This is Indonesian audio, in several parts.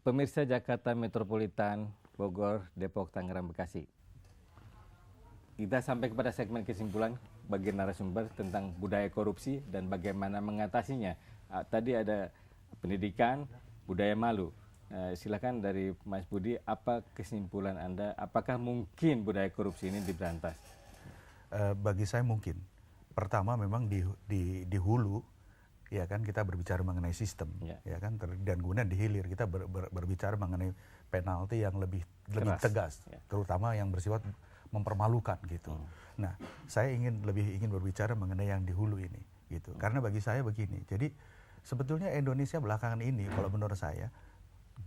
Pemirsa Jakarta Metropolitan, Bogor, Depok, Tangerang, Bekasi. Kita sampai kepada segmen kesimpulan bagi narasumber tentang budaya korupsi dan bagaimana mengatasinya. Tadi ada pendidikan, budaya malu. Silakan dari Mas Budi, apa kesimpulan Anda? Apakah mungkin budaya korupsi ini diberantas? Bagi saya mungkin. Pertama memang di hulu, ya kan, kita berbicara mengenai sistem, ya kan, dan kemudian di hilir kita berbicara mengenai penalti yang lebih tegas, terutama yang bersifat mempermalukan gitu. Nah, saya lebih ingin berbicara mengenai yang di hulu ini gitu. Karena bagi saya begini. Jadi sebetulnya Indonesia belakangan ini kalau menurut saya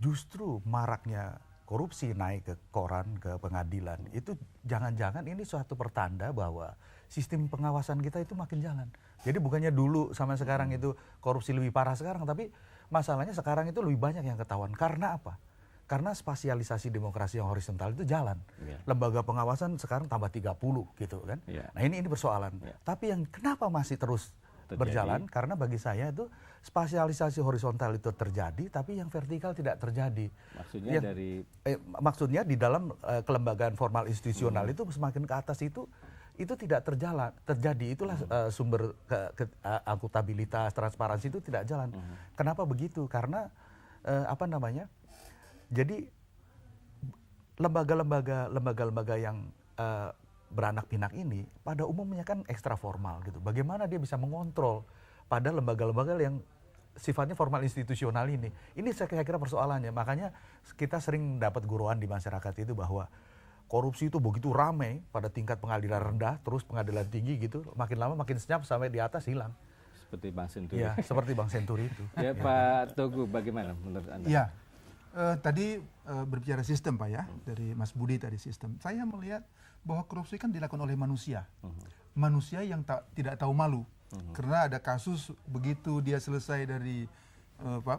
justru maraknya korupsi naik ke koran, ke pengadilan, itu jangan-jangan ini suatu pertanda bahwa sistem pengawasan kita itu makin jalan. Jadi bukannya dulu sama sekarang itu korupsi lebih parah sekarang, tapi masalahnya sekarang itu lebih banyak yang ketahuan. Karena apa? Karena spasialisasi demokrasi yang horizontal itu jalan. Lembaga pengawasan sekarang tambah 30 gitu kan. Nah ini persoalan. Tapi yang kenapa masih terus berjalan? Karena bagi saya itu spasialisasi horizontal itu terjadi, tapi yang vertikal tidak terjadi. Maksudnya maksudnya di dalam kelembagaan formal institusional itu semakin ke atas itu tidak terjadi. Itulah sumber akuntabilitas, transparansi itu tidak jalan. Kenapa begitu? Karena jadi lembaga-lembaga yang beranak pinak ini pada umumnya kan ekstra formal gitu. Bagaimana dia bisa mengontrol pada lembaga-lembaga yang sifatnya formal institusional ini? Ini saya kira persoalannya. Makanya kita sering dapat guruan di masyarakat itu bahwa korupsi itu begitu ramai pada tingkat pengadilan rendah, terus pengadilan tinggi gitu, makin lama makin senyap sampai di atas hilang. Seperti Bang Senturi. Ya, seperti Bang Senturi itu. Ya, Pak Togu, bagaimana menurut Anda? Ya, tadi berbicara sistem Pak ya, dari Mas Budi tadi sistem. Saya melihat bahwa korupsi kan dilakukan oleh manusia. Manusia yang tidak tahu malu. Karena ada kasus begitu dia selesai dari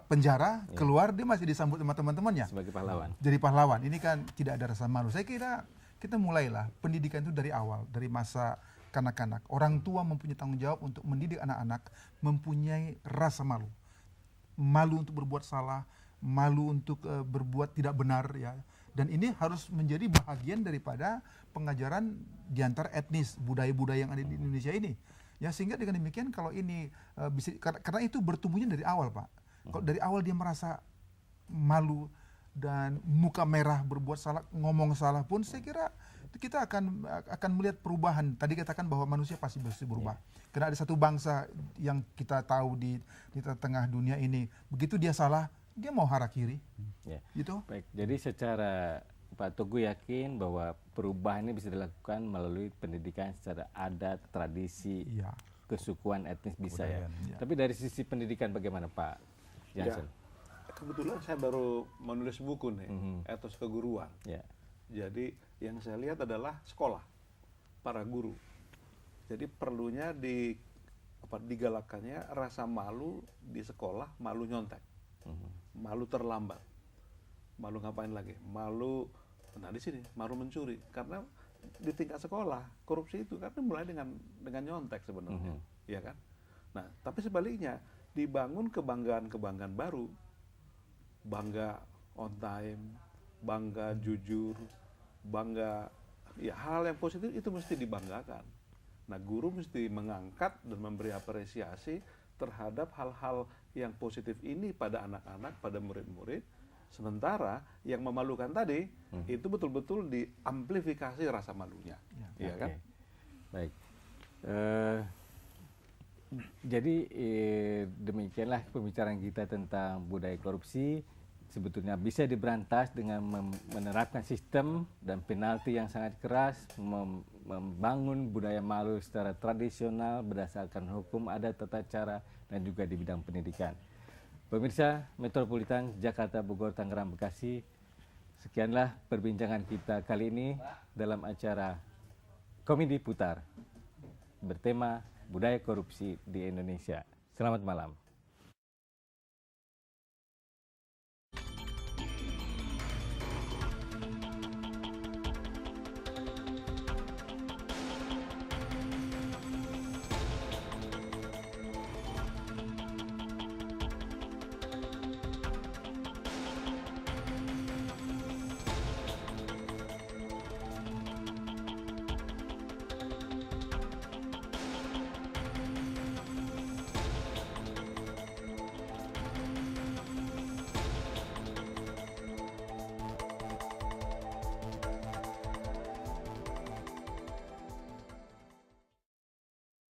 penjara, keluar dia masih disambut sama teman-temannya. Sebagai pahlawan. Jadi pahlawan. Ini kan tidak ada rasa malu. Saya kira kita mulailah pendidikan itu dari awal, dari masa kanak-kanak. Orang tua mempunyai tanggung jawab untuk mendidik anak-anak mempunyai rasa malu. Malu untuk berbuat salah, malu untuk berbuat tidak benar ya. Dan ini harus menjadi bahagian daripada pengajaran di antara etnis, budaya-budaya yang ada di Indonesia ini. Ya, sehingga dengan demikian kalau ini bisa, karena itu bertumbuhnya dari awal Pak. Kalau dari awal dia merasa malu dan muka merah berbuat salah, ngomong salah pun, saya kira kita akan melihat perubahan. Tadi katakan bahwa manusia pasti berubah. Karena ada satu bangsa yang kita tahu di tengah dunia ini, begitu dia salah, dia mau harakiri. Gitu. Baik, jadi secara Pak Togu yakin bahwa perubahan ini bisa dilakukan melalui pendidikan secara adat, tradisi, kesukuan etnis bisa ya. Tapi dari sisi pendidikan bagaimana Pak Jansen? Ya, kebetulan saya baru menulis buku nih, etos keguruan. Jadi yang saya lihat adalah sekolah, para guru. Jadi perlunya digalakannya rasa malu di sekolah, malu nyontek, malu terlambat, malu ngapain lagi, malu. Nah di sini malu mencuri, karena di tingkat sekolah korupsi itu kan mulai dengan nyontek sebenarnya, ya kan. Nah tapi sebaliknya dibangun kebanggaan baru, bangga on time, bangga jujur, bangga ya hal yang positif itu mesti dibanggakan. Nah guru mesti mengangkat dan memberi apresiasi terhadap hal-hal yang positif ini pada anak-anak, pada murid-murid. Sementara yang memalukan tadi itu betul-betul diamplifikasi rasa malunya, ya kan? Baik. Jadi demikianlah pembicaraan kita tentang budaya korupsi. Sebetulnya bisa diberantas dengan menerapkan sistem dan penalti yang sangat keras, membangun budaya malu secara tradisional berdasarkan hukum, adat, tata cara, dan juga di bidang pendidikan. Pemirsa Metropolitan Jakarta, Bogor, Tangerang, Bekasi, sekianlah perbincangan kita kali ini dalam acara Komedi Putar bertema budaya korupsi di Indonesia. Selamat malam.